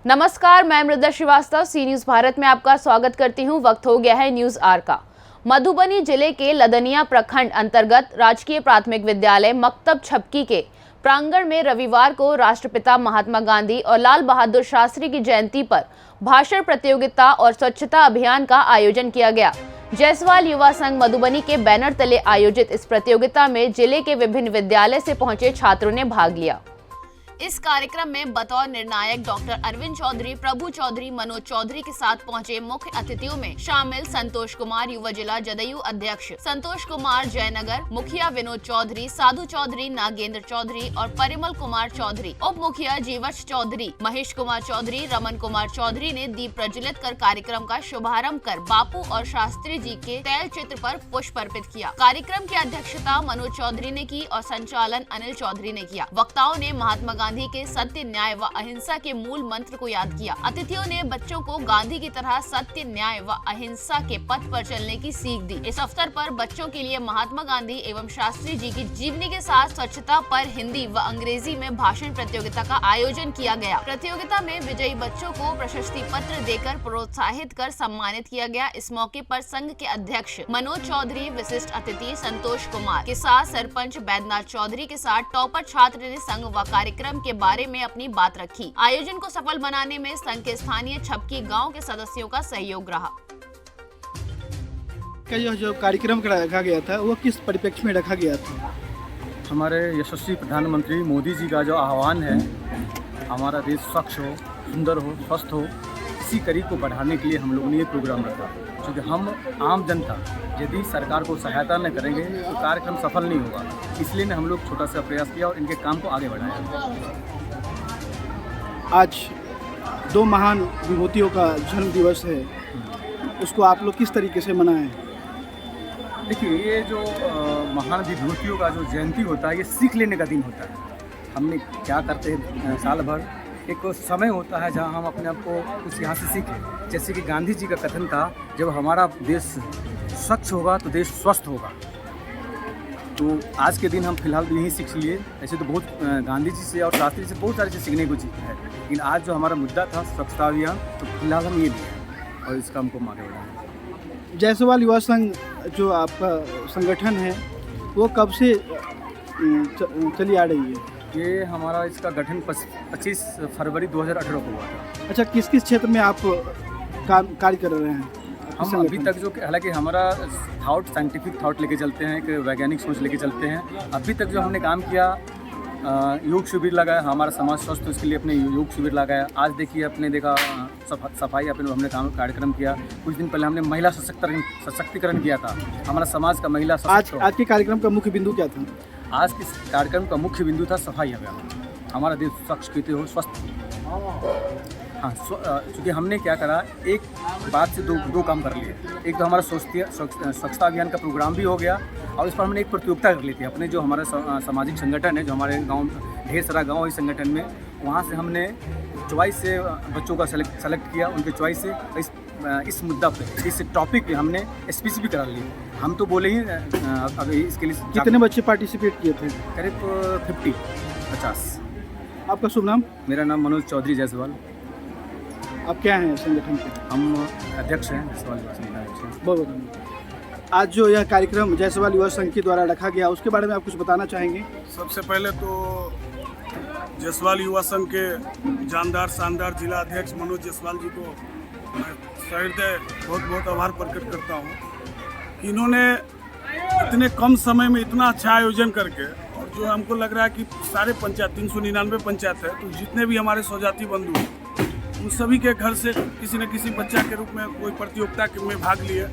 नमस्कार, मैं मृदा श्रीवास्तव सी न्यूज भारत में आपका स्वागत करती हूं। वक्त हो गया है न्यूज आर का। मधुबनी जिले के लदनिया प्रखंड अंतर्गत राजकीय प्राथमिक विद्यालय मकतब छपकी के प्रांगण में रविवार को राष्ट्रपिता महात्मा गांधी और लाल बहादुर शास्त्री की जयंती पर भाषण प्रतियोगिता और स्वच्छता अभियान का आयोजन किया गया। जायसवाल युवा संघ मधुबनी के बैनर तले आयोजित इस प्रतियोगिता में जिले के विभिन्न विद्यालय से पहुंचे छात्रों ने भाग लिया। इस कार्यक्रम में बतौर निर्णायक डॉक्टर अरविंद चौधरी, प्रभु चौधरी, मनोज चौधरी के साथ पहुंचे मुख्य अतिथियों में शामिल संतोष कुमार, युवा जिला जदयू अध्यक्ष संतोष कुमार जयनगर, मुखिया विनोद चौधरी, साधु चौधरी, नागेंद्र चौधरी और परिमल कुमार चौधरी, उप मुखिया जीवश चौधरी, महेश कुमार चौधरी, रमन कुमार चौधरी ने दीप प्रज्वलित कर कार्यक्रम का शुभारंभ कर बापू और शास्त्री जी के तैल चित्र पर पुष्प अर्पित किया। कार्यक्रम की अध्यक्षता मनोज चौधरी ने की और संचालन अनिल चौधरी ने किया। वक्ताओं ने महात्मा गांधी के सत्य, न्याय व अहिंसा के मूल मंत्र को याद किया। अतिथियों ने बच्चों को गांधी की तरह सत्य, न्याय व अहिंसा के पथ पर चलने की सीख दी। इस अवसर पर बच्चों के लिए महात्मा गांधी एवं शास्त्री जी की जीवनी के साथ स्वच्छता पर हिंदी व अंग्रेजी में भाषण प्रतियोगिता का आयोजन किया गया। प्रतियोगिता में विजयी बच्चों को प्रशस्ति पत्र देकर प्रोत्साहित कर सम्मानित किया गया। इस मौके पर संघ के अध्यक्ष मनोज चौधरी, विशिष्ट अतिथि संतोष कुमार के साथ सरपंच बैद्यनाथ चौधरी के साथ टॉपर छात्र ने संघ व कार्यक्रम के बारे में अपनी बात रखी। आयोजन को सफल बनाने में संघ के स्थानीय छपकी गांव के सदस्यों का सहयोग रहा। जो कार्यक्रम रखा गया था वो किस परिप्रेक्ष्य में रखा गया था? हमारे यशस्वी प्रधानमंत्री मोदी जी का जो आह्वान है, हमारा देश स्वच्छ हो, सुंदर हो, स्वस्थ हो, इसी करीब को बढ़ाने के लिए हम लोगों ने ये प्रोग्राम रखा। क्योंकि हम आम जनता यदि सरकार को सहायता न करेंगे तो कार्यक्रम सफल नहीं होगा, इसलिए हम लोग छोटा सा प्रयास किया और इनके काम को आगे बढ़ाया। आज दो महान विभूतियों का जन्म दिवस है, उसको आप लोग किस तरीके से मनाएं? देखिए, ये जो महान विभूतियों का जो जयंती होता है, ये सीख लेने का दिन होता है। हमने क्या करते हैं साल भर, एक समय होता है जहाँ हम अपने आप को कुछ यहाँ से सीखें। जैसे कि गांधी जी का कथन था, जब हमारा देश स्वच्छ होगा तो देश स्वस्थ होगा। तो आज के दिन हम फिलहाल यही सीख लिए। ऐसे तो बहुत गांधी जी से और शास्त्री से बहुत सारी चीज़ सीखने को है, लेकिन आज जो हमारा मुद्दा था स्वच्छता अभियान, तो फिलहाल हम ये लिए और इस काम को आगे बढ़ाएं। जायसवाल युवा संघ जो आपका संगठन है वो कब से चली आ रही है? ये हमारा इसका गठन 25 फरवरी 2018 को हुआ था। अच्छा, किस किस क्षेत्र में आप कार्य कर रहे हैं? हम अभी तक जो, हालांकि हमारा थॉट साइंटिफिक थॉट लेके चलते हैं, एक वैज्ञानिक सोच लेके चलते हैं। अभी तक जो हमने काम किया, योग शिविर लगाया, हमारा समाज स्वस्थ हो इसके लिए अपने योग शिविर लगाया। आज देखिए, अपने देखा सफाई अपने हमने कार्यक्रम किया। कुछ दिन पहले हमने महिला सशक्तिकरण किया था, हमारा समाज का महिला आज के कार्यक्रम का मुख्य बिंदु क्या था? आज के कार्यक्रम का मुख्य बिंदु था सफाई अभियान। हमारा देश स्वच्छ कहते हो, स्वस्थ। हाँ, क्योंकि हमने क्या करा, एक बात से दो काम कर लिए। एक तो हमारा स्वच्छता अभियान का प्रोग्राम भी हो गया और इस पर हमने एक प्रतियोगिता कर ली थी। अपने जो हमारा सामाजिक संगठन है, जो हमारे गांव ढेर सारा गांव है इस संगठन में, वहाँ से हमने चॉइस से बच्चों का सेलेक्ट किया। उनके चॉइस से इस मुद्दा पे, इस टॉपिक पे हमने स्पीच भी करा ली। हम तो बोले ही अभी इसके लिए। कितने बच्चे पार्टिसिपेट किए थे? करीब 50। आपका शुभ नाम? मेरा नाम मनोज चौधरी जायसवाल। आप क्या हैं संगठन के? हम अध्यक्ष हैं जायसवाल युवा संघ अध्यक्ष। बहुत बहुत। आज जो यह कार्यक्रम जायसवाल युवा संघ के द्वारा रखा गया, उसके बारे में आप कुछ बताना चाहेंगे? सबसे पहले तो जायसवाल युवा संघ के जानदार शानदार जिला अध्यक्ष मनोज जायसवाल जी को मैं सहृदय बहुत बहुत आभार प्रकट करता हूँ कि इन्होंने इतने कम समय में इतना अच्छा आयोजन करके, और जो हमको लग रहा है कि सारे पंचायत 399 पंचायत है, तो जितने भी हमारे स्वजाति बंधु हैं उन सभी के घर से किसी न किसी बच्चा के रूप में कोई प्रतियोगिता में भाग लिए।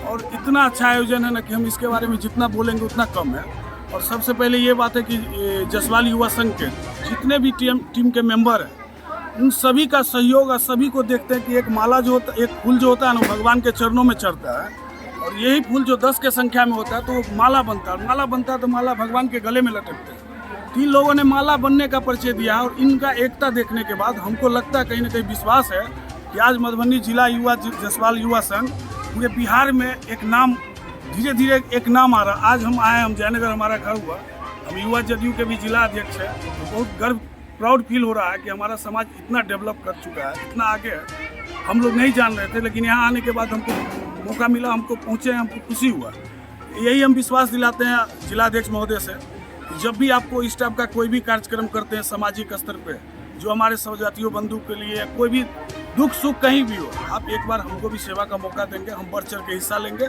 और इतना अच्छा आयोजन है ना कि हम इसके बारे में जितना बोलेंगे उतना कम है। और सबसे पहले ये बात है कि जायसवाल युवा संघ के जितने भी टीम के मेंबर हैं, उन सभी का सहयोग और सभी को देखते हैं कि एक माला जो होता, एक फूल जो होता है ना, भगवान के चरणों में चढ़ता है, और यही फूल जो 10 के संख्या में होता है तो वो माला बनता है। माला बनता है तो माला भगवान के गले में लटकते हैं। 3 लोगों ने माला बनने का परिचय दिया और इनका एकता देखने के बाद हमको लगता है, कहीं ना कहीं विश्वास है कि आज मधुबनी जिला युवा जायसवाल युवा संघ पूरे बिहार में एक नाम, धीरे धीरे एक नाम आ रहा। आज हम आए, हम जयनगर हमारा घर हुआ, हम युवा जदयू के भी जिला अध्यक्ष है, तो बहुत गर्व प्राउड फील हो रहा है कि हमारा समाज इतना डेवलप कर चुका है, इतना आगे है। हम लोग नहीं जान रहे थे, लेकिन यहाँ आने के बाद हमको मौका मिला, हमको पहुँचे, हमको खुशी हुआ। यही हम विश्वास दिलाते हैं जिलाध्यक्ष महोदय से, जब भी आपको इस टाइप का कोई भी कार्यक्रम करते हैं सामाजिक स्तर पे, जो हमारे स्वजातियों बंधु के लिए कोई भी दुख सुख कहीं भी हो, आप एक बार हमको भी सेवा का मौका देंगे, हम बढ़ चढ़ के हिस्सा लेंगे।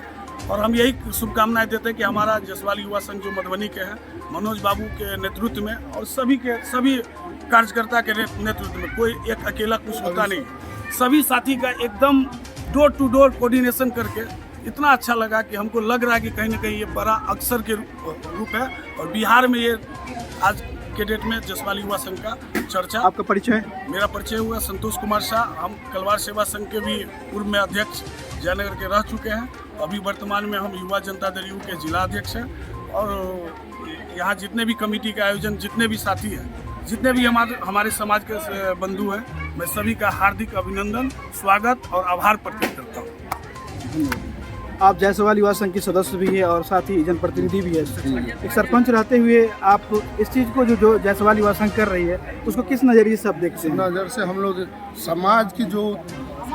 और हम यही शुभकामनाएं देते हैं कि हमारा जसवाल युवा संघ जो मधुबनी के हैं, मनोज बाबू के नेतृत्व में और सभी कार्यकर्ता के नेतृत्व में, कोई एक अकेला कुछ होता नहीं, सभी साथी का एकदम डोर टू डोर कोऑर्डिनेशन करके इतना अच्छा लगा कि हमको लग रहा है कि कहीं ना कहीं ये बड़ा अवसर के रूप है। और बिहार में ये आज के डेट में जसवाल युवा संघ का चर्चा। आपका परिचय? मेरा परिचय हुआ संतोष कुमार शाह। हम कलवार सेवा संघ के भी पूर्व में अध्यक्ष जयनगर के रह चुके हैं। अभी वर्तमान में हम युवा जनता दल यू के जिला अध्यक्ष हैं। और यहाँ जितने भी कमेटी के आयोजन, जितने भी साथी हैं, जितने भी हमारे समाज के बंधु हैं, मैं सभी का हार्दिक अभिनंदन, स्वागत और आभार प्रकट करता हूँ। आप जायसवाल युवा संघ के सदस्य भी है और साथ ही जनप्रतिनिधि भी है। एक सरपंच रहते हुए आप इस चीज़ को जो जायसवाल युवा संघ कर रही है, उसको किस नज़रिए से आप देखते हैं? नज़र से हम लोग समाज की जो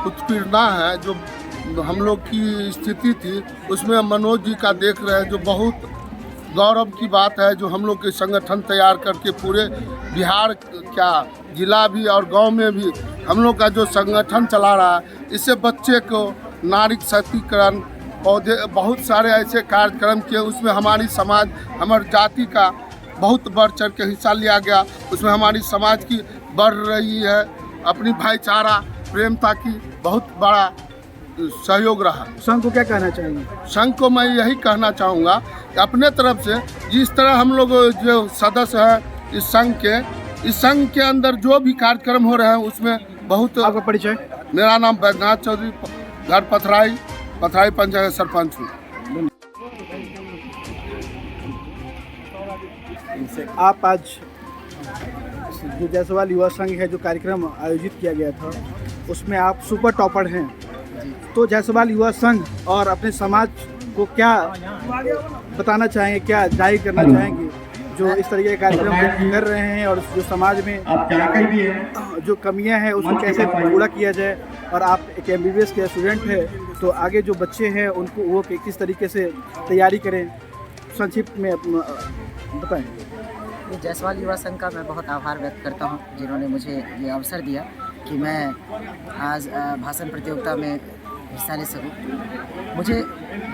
उत्पीड़ना है, जो हम लोग की स्थिति थी, उसमें मनोज जी का देख रहे हैं, जो बहुत गौरव की बात है। जो हम लोग के संगठन तैयार करके पूरे बिहार क्या जिला भी और गांव में भी हम लोग का जो संगठन चला रहा है, इससे बच्चे को नारी सशक्तिकरण पौधे बहुत सारे ऐसे कार्यक्रम किए, उसमें हमारी समाज, हमारी जाति का बहुत बढ़ चढ़ के हिस्सा लिया गया। उसमें हमारी समाज की बढ़ रही है, अपनी भाईचारा प्रेमता की बहुत बड़ा सहयोग रहा। संघ को क्या कहना चाहेंगे? संघ को मैं यही कहना चाहूँगा कि अपने तरफ से जिस तरह हम लोग जो सदस्य हैं इस संघ के अंदर जो भी कार्यक्रम हो रहे हैं, उसमें बहुत। आपका परिचय? मेरा नाम बैद्यनाथ चौधरी, घर पथराई पंचायत सरपंच हूँ। आप आज जो जायसवाल युवा संघ है, जो कार्यक्रम आयोजित किया गया था, उसमें आप सुपर टॉपर हैं, तो जायसवाल युवा संघ और अपने समाज को क्या बताना चाहेंगे, क्या जाहिर करना चाहेंगे जो इस तरीके के कार्यक्रम कर रहे हैं, और जो समाज में जो कमियां हैं उसको कैसे पूरा किया जाए? और आप एक MBBS के स्टूडेंट है, तो आगे जो बच्चे हैं उनको वो किस तरीके से तैयारी करें, संक्षिप्त में बताएं। ये जायसवाल युवा संघ का मैं बहुत आभार व्यक्त करता हूँ, जिन्होंने मुझे ये अवसर दिया कि मैं आज भाषण प्रतियोगिता में हिस्सा ले सकूँ। मुझे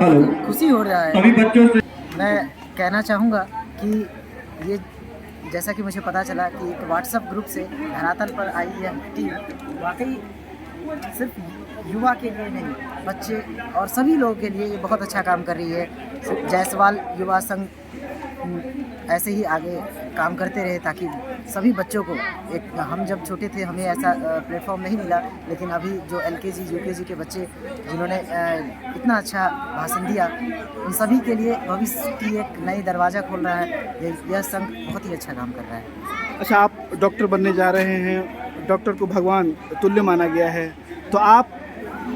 बहुत खुशी हो रहा है। मैं कहना चाहूँगा कि ये जैसा कि मुझे पता चला कि एक व्हाट्सएप ग्रुप से धरातल पर आई है टीम, वाकई सिर्फ युवा के लिए नहीं, बच्चे और सभी लोगों के लिए ये बहुत अच्छा काम कर रही है। जायसवाल युवा संघ ऐसे ही आगे काम करते रहे, ताकि सभी बच्चों को एक, हम जब छोटे थे हमें ऐसा प्लेटफॉर्म नहीं मिला, लेकिन अभी जो LKG UKG के बच्चे जिन्होंने इतना अच्छा भाषण दिया, उन सभी के लिए भविष्य की एक नई दरवाज़ा खोल रहा है। यह संघ बहुत ही अच्छा काम कर रहा है। अच्छा, आप डॉक्टर बनने जा रहे हैं, डॉक्टर को भगवान तुल्य माना गया है, तो आप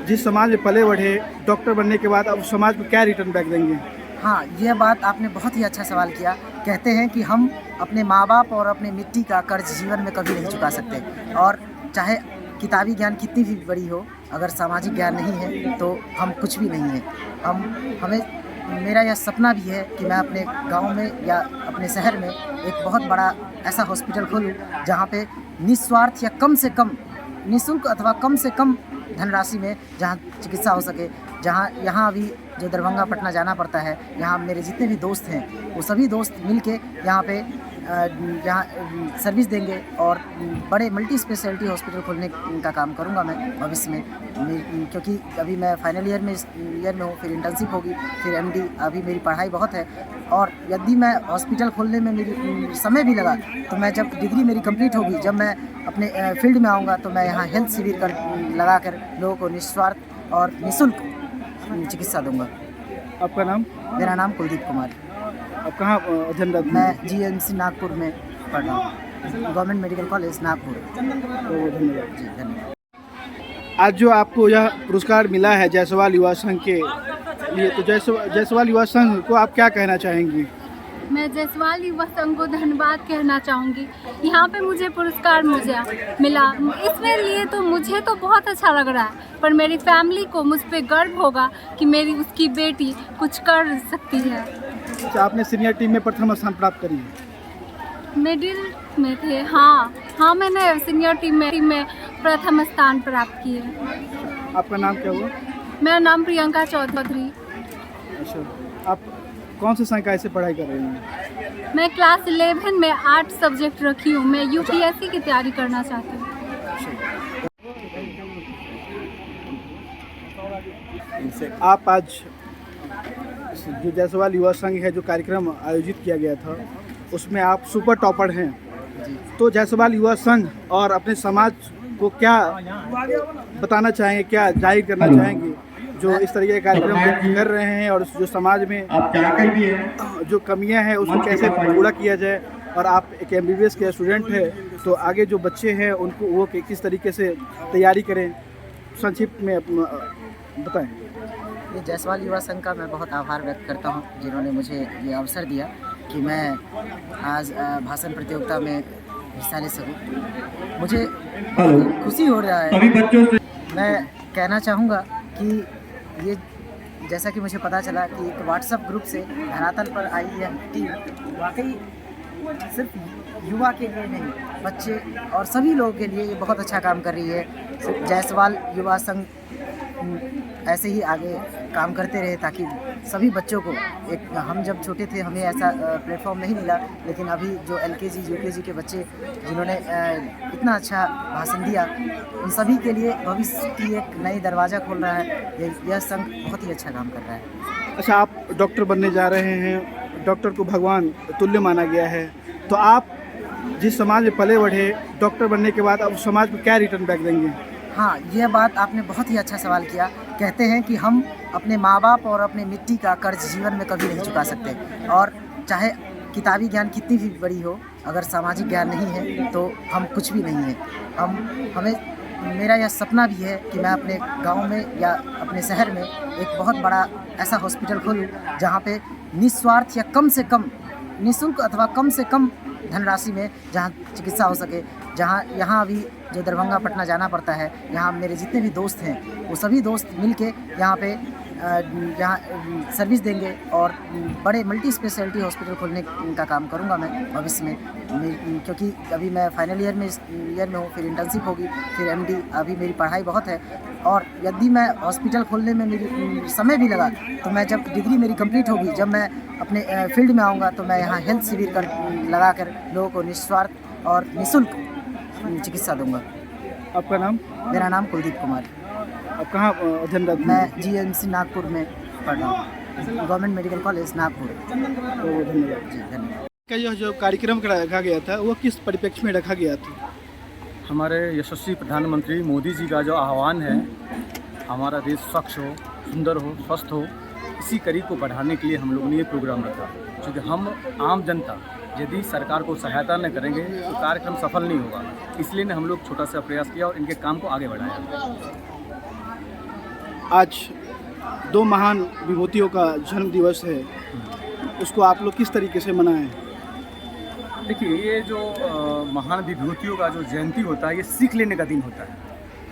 जिस समाज में पले बढ़े, डॉक्टर बनने के बाद अब समाज को क्या रिटर्न बैक देंगे? हाँ, यह बात आपने बहुत ही अच्छा सवाल किया। कहते हैं कि हम अपने माँ बाप और अपने मिट्टी का कर्ज जीवन में कभी नहीं चुका सकते, और चाहे किताबी ज्ञान कितनी भी बड़ी हो, अगर सामाजिक ज्ञान नहीं है तो हम कुछ भी नहीं है। मेरा यह सपना भी है कि मैं अपने गांव में या अपने शहर में एक बहुत बड़ा ऐसा हॉस्पिटल खोलूं, जहां पे निस्वार्थ या कम से कम निःशुल्क अथवा कम से कम धनराशि में जहां चिकित्सा हो सके। यहाँ अभी जो दरभंगा पटना जाना पड़ता है, यहाँ मेरे जितने भी दोस्त हैं वो सभी दोस्त मिलके यहाँ पे यहाँ सर्विस देंगे, और बड़े मल्टी स्पेशलिटी हॉस्पिटल खोलने का काम करूँगा मैं भविष्य में, क्योंकि अभी मैं फाइनल ईयर में हूँ, फिर इंटर्नशिप होगी, फिर MD। अभी मेरी पढ़ाई बहुत है, और यदि मैं हॉस्पिटल खोलने में मेरी समय भी लगा, तो मैं जब डिग्री मेरी कंप्लीट होगी, जब मैं अपने फील्ड में आऊँगा, तो मैं यहाँ हेल्थ शिविर लगा कर लोगों को निस्वार्थ और निःशुल्क चिकित्सा दूंगा। आपका नाम? मेरा नाम कुलदीप कुमार। आप कहाँ अध्ययनरत? मैं GMC नागपुर में पढ़ रहा हूँ, गवर्नमेंट मेडिकल कॉलेज नागपुर। तो धन्यवाद जी, धन्यवाद। आज जो आपको यह पुरस्कार मिला है जायसवाल युवा संघ के लिए, तो जायसवाल युवा संघ को आप क्या कहना चाहेंगी? मैं जयसवाल युवा संघ को धन्यवाद कहना चाहूँगी। यहाँ पे मुझे पुरस्कार मिला, इसमें लिए तो मुझे तो बहुत अच्छा लग रहा है, पर मेरी फैमिली को मुझ पे गर्व होगा कि मेरी उसकी बेटी कुछ कर सकती है। अच्छा, आपने सीनियर टीम में प्रथम स्थान प्राप्त करी है। मिडिल में थे, हाँ मैंने सीनियर टीम में प्रथम स्थान प्राप्त किए। आपका नाम क्या हुआ? मेरा नाम प्रियंका चौधरी। अच्छा, आप कौन से संकाय से पढ़ाई कर रहे हैं? मैं क्लास 11 में 8 सब्जेक्ट रखी हूँ। मैं यूपीएससी की तैयारी करना चाहती हूँ। आप आज जो जायसवाल युवा संघ है जो कार्यक्रम आयोजित किया गया था उसमें आप सुपर टॉपर हैं, तो जायसवाल युवा संघ और अपने समाज को क्या बताना चाहेंगे, क्या जाहिर करना चाहेंगे जो इस तरीके के कार्यक्रम कर रहे हैं, और जो समाज में जो कमियां हैं उसको कैसे पूरा किया जाए, और आप एक एमबीबीएस के स्टूडेंट हैं तो आगे जो बच्चे हैं उनको वो किस तरीके से तैयारी करें, संक्षिप्त में बताएं। ये जायसवाल युवा संघ का मैं बहुत आभार व्यक्त करता हूँ जिन्होंने मुझे ये अवसर दिया कि मैं आज भाषण प्रतियोगिता में हिस्सा ले सकूँ। मुझे खुशी हो रहा है। मैं कहना चाहूँगा कि ये जैसा कि मुझे पता चला कि एक व्हाट्सएप ग्रुप से धरातल पर आई यह टीम वाकई सिर्फ युवा के लिए नहीं, बच्चे और सभी लोगों के लिए ये बहुत अच्छा काम कर रही है। जायसवाल युवा संघ ऐसे ही आगे काम करते रहे ताकि सभी बच्चों को एक, हम जब छोटे थे हमें ऐसा प्लेटफॉर्म नहीं मिला, लेकिन अभी जो एलकेजी यूकेजी के बच्चे जिन्होंने इतना अच्छा भाषण दिया उन सभी के लिए भविष्य की एक नई दरवाज़ा खोल रहा है। यह संघ बहुत ही अच्छा काम कर रहा है। अच्छा, आप डॉक्टर बनने जा रहे हैं, डॉक्टर को भगवान तुल्य माना गया है, तो आप जिस समाज में पले बढ़े, डॉक्टर बनने के बाद अब समाज को क्या रिटर्न बैक देंगे? हाँ, यह बात आपने बहुत ही अच्छा सवाल किया। कहते हैं कि हम अपने माँ बाप और अपने मिट्टी का कर्ज जीवन में कभी नहीं चुका सकते, और चाहे किताबी ज्ञान कितनी भी बड़ी हो, अगर सामाजिक ज्ञान नहीं है तो हम कुछ भी नहीं है। मेरा यह सपना भी है कि मैं अपने गांव में या अपने शहर में एक बहुत बड़ा ऐसा हॉस्पिटल खोलूं जहां पे निस्वार्थ या कम से कम निःशुल्क अथवा कम से कम धनराशि में जहां चिकित्सा हो सके। यहाँ अभी जो दरभंगा पटना जाना पड़ता है, यहाँ मेरे जितने भी दोस्त हैं वो सभी दोस्त मिलके यहाँ पे यहाँ सर्विस देंगे और बड़े मल्टी स्पेशलिटी हॉस्पिटल खोलने का काम करूँगा मैं भविष्य में, क्योंकि अभी मैं फाइनल ईयर में हूँ, फिर इंटर्नशिप होगी, फिर एमडी। अभी मेरी पढ़ाई बहुत है, और यदि मैं हॉस्पिटल खोलने में मेरी समय भी लगा तो मैं जब डिग्री मेरी कंप्लीट होगी, जब मैं अपने फील्ड में आऊँगा तो मैं यहाँ हेल्थ शिविर लगा कर लोगों को निस्वार्थ और निःशुल्क चिकित्सा दूंगा। आपका नाम? मेरा नाम कुलदीप कुमार। आप कहाँ अध्ययनरत? मैं जीएमसी नागपुर में पढ़ रहा हूँ, गवर्नमेंट मेडिकल कॉलेज नागपुर। तो धन्यवाद जी। धन्यवाद। का जो कार्यक्रम रखा गया था वो किस परिप्रेक्ष्य में रखा गया था? हमारे यशस्वी प्रधानमंत्री मोदी जी का जो आह्वान है, हमारा देश स्वच्छ हो, सुंदर हो, स्वस्थ हो, इसी करीब को बढ़ाने के लिए हम लोगों ने ये प्रोग्राम रखा। क्योंकि हम आम जनता यदि सरकार को सहायता न करेंगे तो कार्यक्रम सफल नहीं होगा, इसलिए हम लोग छोटा सा प्रयास किया और इनके काम को आगे बढ़ाया। आज 2 महान विभूतियों का जन्म दिवस है, उसको आप लोग किस तरीके से मनाएं? देखिए, ये जो महान विभूतियों का जो जयंती होता है, ये सीख लेने का दिन होता है।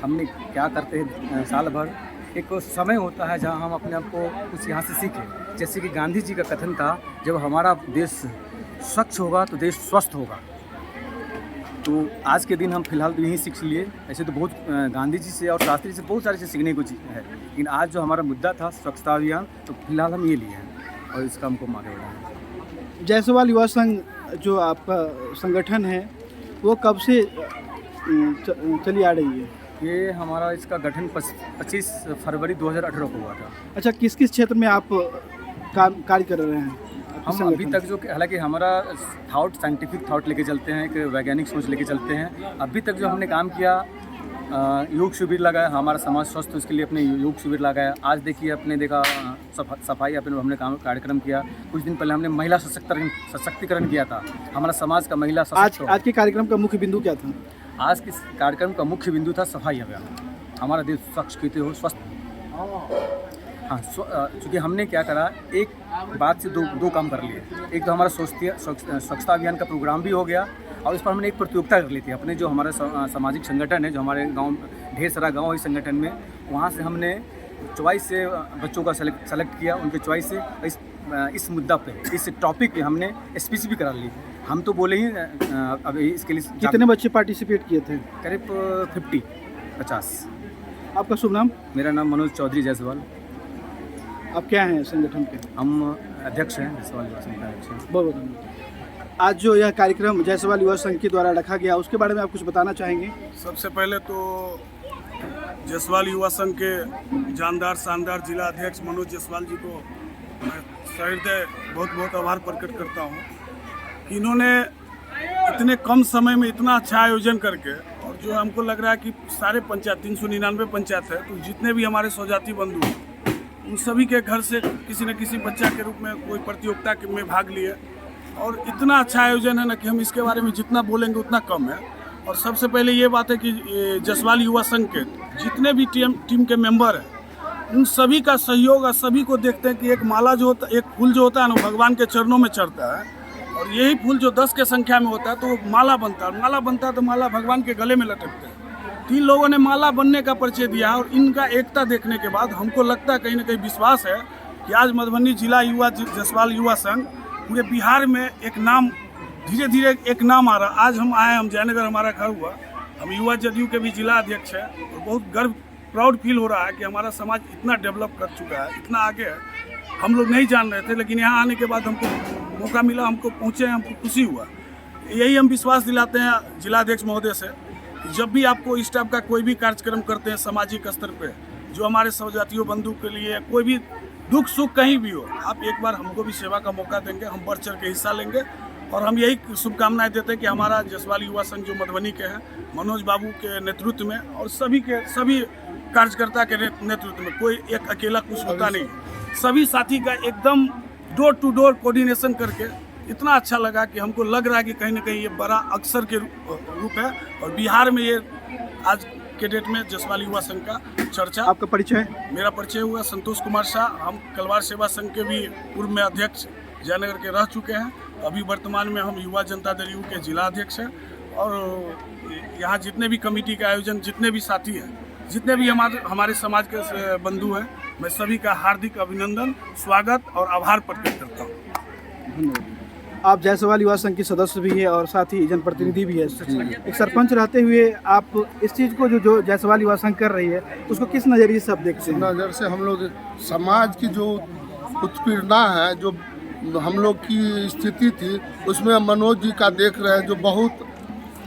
हमने क्या करते हैं साल भर, एक समय होता है जहाँ हम अपने आप को कुछ यहाँ से सीखें। जैसे कि गांधी जी का कथन था, जब हमारा देश स्वच्छ होगा तो देश स्वस्थ होगा। तो आज के दिन हम फिलहाल तो यही सीख लिए। ऐसे तो बहुत गांधी जी से और शास्त्री से बहुत सारी चीज़ सीखने को है, लेकिन आज जो हमारा मुद्दा था स्वच्छता अभियान, तो फिलहाल हम ये लिए हैं और इस काम को आगे बढ़ाएं। जायसवाल युवा संघ जो आपका संगठन है वो कब से चली आ रही है? ये हमारा इसका गठन 25 फरवरी 2018 को हुआ था। अच्छा, किस किस क्षेत्र में आप कार्य कर रहे हैं? हम अभी तक जो, हालांकि हमारा थॉट साइंटिफिक थॉट लेके चलते हैं, एक वैज्ञानिक सोच लेके चलते हैं। अभी तक जो हमने काम किया, योग शिविर लगाया, हमारा समाज स्वस्थ, उसके लिए अपने योग शिविर लगाया। आज देखिए, अपने देखा सफाई अपने हमने कार्यक्रम किया। कुछ दिन पहले हमने महिला सशक्तिकरण किया था, हमारा समाज का महिला सशक्त। आज के कार्यक्रम का मुख्य बिंदु क्या था? आज के कार्यक्रम का मुख्य बिंदु था सफाई अभियान। हमारा देश स्वच्छ कहते हो, स्वस्थ। हाँ, चूँकि हमने क्या करा, एक बात से दो काम कर लिए। एक तो हमारा स्वच्छता अभियान का प्रोग्राम भी हो गया और इस पर हमने एक प्रतियोगिता कर ली थी। अपने जो हमारा सामाजिक संगठन है, जो हमारे गांव, ढेर सारा गांव है इस संगठन में, वहाँ से हमने चॉइस से बच्चों का सेलेक्ट किया, उनके चॉइस से इस मुद्दा पे, इस टॉपिक पे हमने स्पीच भी करा ली। हम तो बोले ही अभी इसके लिए कितने बच्चे पार्टिसिपेट किए थे? करीब 50। आपका शुभ नाम? मेरा नाम मनोज चौधरी जायसवाल। आप क्या हैं संगठन के? हम अध्यक्ष हैं, जायसवाल युवा संघ के अध्यक्ष हैं। बहुत बहुत धन्यवाद। आज जो यह कार्यक्रम जायसवाल युवा संघ के द्वारा रखा गया, उसके बारे में आप कुछ बताना चाहेंगे? सबसे पहले तो जायसवाल युवा संघ के जानदार शानदार जिला अध्यक्ष मनोज जायसवाल जी को मैं सहृदय बहुत बहुत आभार प्रकट करता हूँ कि इन्होंने इतने कम समय में इतना अच्छा आयोजन करके, और जो हमको लग रहा है कि सारे पंचायत 399 पंचायत है, तो जितने भी हमारे स्वजाति बंधु हैं उन सभी के घर से किसी न किसी बच्चा के रूप में कोई प्रतियोगिता में भाग लिए, और इतना अच्छा आयोजन है ना कि हम इसके बारे में जितना बोलेंगे उतना कम है। और सबसे पहले ये बात है कि जायसवाल युवा संघ के जितने भी टीम के मेंबर हैं, उन सभी का सहयोग, और सभी को देखते हैं कि एक माला जो होता है, एक फूल जो होता है ना, भगवान के चरणों में चढ़ता है, और यही फूल जो 10 के संख्या में होता है तो वो माला बनता है। माला बनता है तो माला भगवान के गले में लटकते हैं। 3 लोगों ने माला बनने का परिचय दिया, और इनका एकता देखने के बाद हमको लगता है, कहीं ना कहीं विश्वास है कि आज मधुबनी जिला युवा जायसवाल युवा संघ पूरे बिहार में एक नाम, धीरे धीरे एक नाम आ रहा। आज हम आए, हम जयनगर हमारा घर हुआ, हम युवा जदयू के भी जिला अध्यक्ष हैं, और बहुत गर्व, प्राउड फील हो रहा है कि हमारा समाज इतना डेवलप कर चुका है, इतना आगे है। हम लोग नहीं जान रहे थे, लेकिन यहाँ आने के बाद हमको मौका मिला, हमको पहुँचे, हमको खुशी हुआ। यही हम विश्वास दिलाते हैं जिलाध्यक्ष महोदय से, जब भी आपको इस टाइप का कोई भी कार्यक्रम करते हैं सामाजिक स्तर पे, जो हमारे स्वजातियों बंधु के लिए कोई भी दुख सुख कहीं भी हो, आप एक बार हमको भी सेवा का मौका देंगे, हम बढ़ चढ़ के हिस्सा लेंगे। और हम यही शुभकामनाएं देते हैं कि हमारा जायसवाल युवा संघ जो मधुबनी के हैं, मनोज बाबू के नेतृत्व में और सभी कार्यकर्ता के नेतृत्व में, कोई एक अकेला कुछ होता नहीं, सभी साथी का एकदम डोर टू डोर कोऑर्डिनेशन करके इतना अच्छा लगा कि हमको लग रहा है कि कहीं ना कहीं ये बड़ा अवसर के रूप है, और बिहार में ये आज के डेट में जायसवाल युवा संघ का चर्चा। आपका परिचय? मेरा परिचय हुआ संतोष कुमार शाह। हम कलवार सेवा संघ के भी पूर्व में अध्यक्ष जयनगर के रह चुके हैं। अभी वर्तमान में हम युवा जनता दल यू के जिला अध्यक्ष हैं, और यहाँ जितने भी कमेटी के आयोजन, जितने भी साथी हैं, जितने भी हमारे समाज के बंधु हैं, मैं सभी का हार्दिक अभिनंदन, स्वागत और आभार प्रकट करता हूँ। धन्यवाद। आप जायसवाल युवा संघ की सदस्य भी है और साथ ही जनप्रतिनिधि भी है। एक सरपंच रहते हुए आप इस चीज़ को जो जायसवाल युवा संघ कर रही है, उसको किस नज़रिए से आप देखते हैं? नज़र से हम लोग समाज की जो उत्पीड़ना है, जो हम लोग की स्थिति थी, उसमें मनोज जी का देख रहे हैं, जो बहुत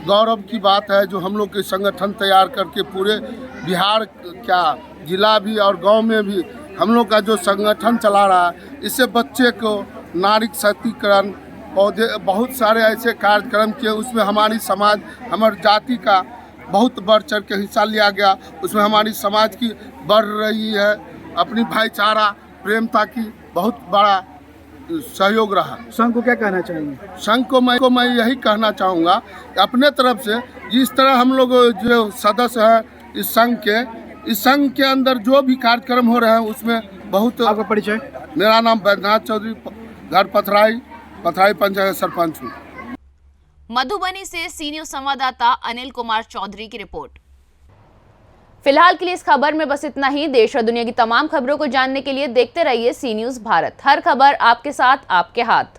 गौरव की बात है, जो हम लोग के संगठन तैयार करके पूरे बिहार, क्या जिला भी और गांव में भी हम लोग का जो संगठन चला रहा है, इससे बच्चे को नारी सशक्तिकरण, पौधे, बहुत सारे ऐसे कार्यक्रम किए, उसमें हमारी समाज, हमारी जाति का बहुत बढ़ चढ़ के हिस्सा लिया गया। उसमें हमारी समाज की बढ़ रही है, अपनी भाईचारा प्रेमता की बहुत बड़ा सहयोग रहा। संघ को क्या कहना चाहेंगे? संघ को मैं यही कहना चाहूँगा, अपने तरफ से जिस तरह हम लोग जो सदस्य हैं इस संघ के अंदर जो भी कार्यक्रम हो रहे हैं उसमें बहुत। आपका परिचय? मेरा नाम बैद्यनाथ चौधरी, घर पथराई पंचायत सरपंच हूँ। मधुबनी से सी न्यूज़ संवाददाता अनिल कुमार चौधरी की रिपोर्ट। फिलहाल के लिए इस खबर में बस इतना ही। देश और दुनिया की तमाम खबरों को जानने के लिए देखते रहिए सी न्यूज़ भारत। हर खबर आपके साथ, आपके हाथ।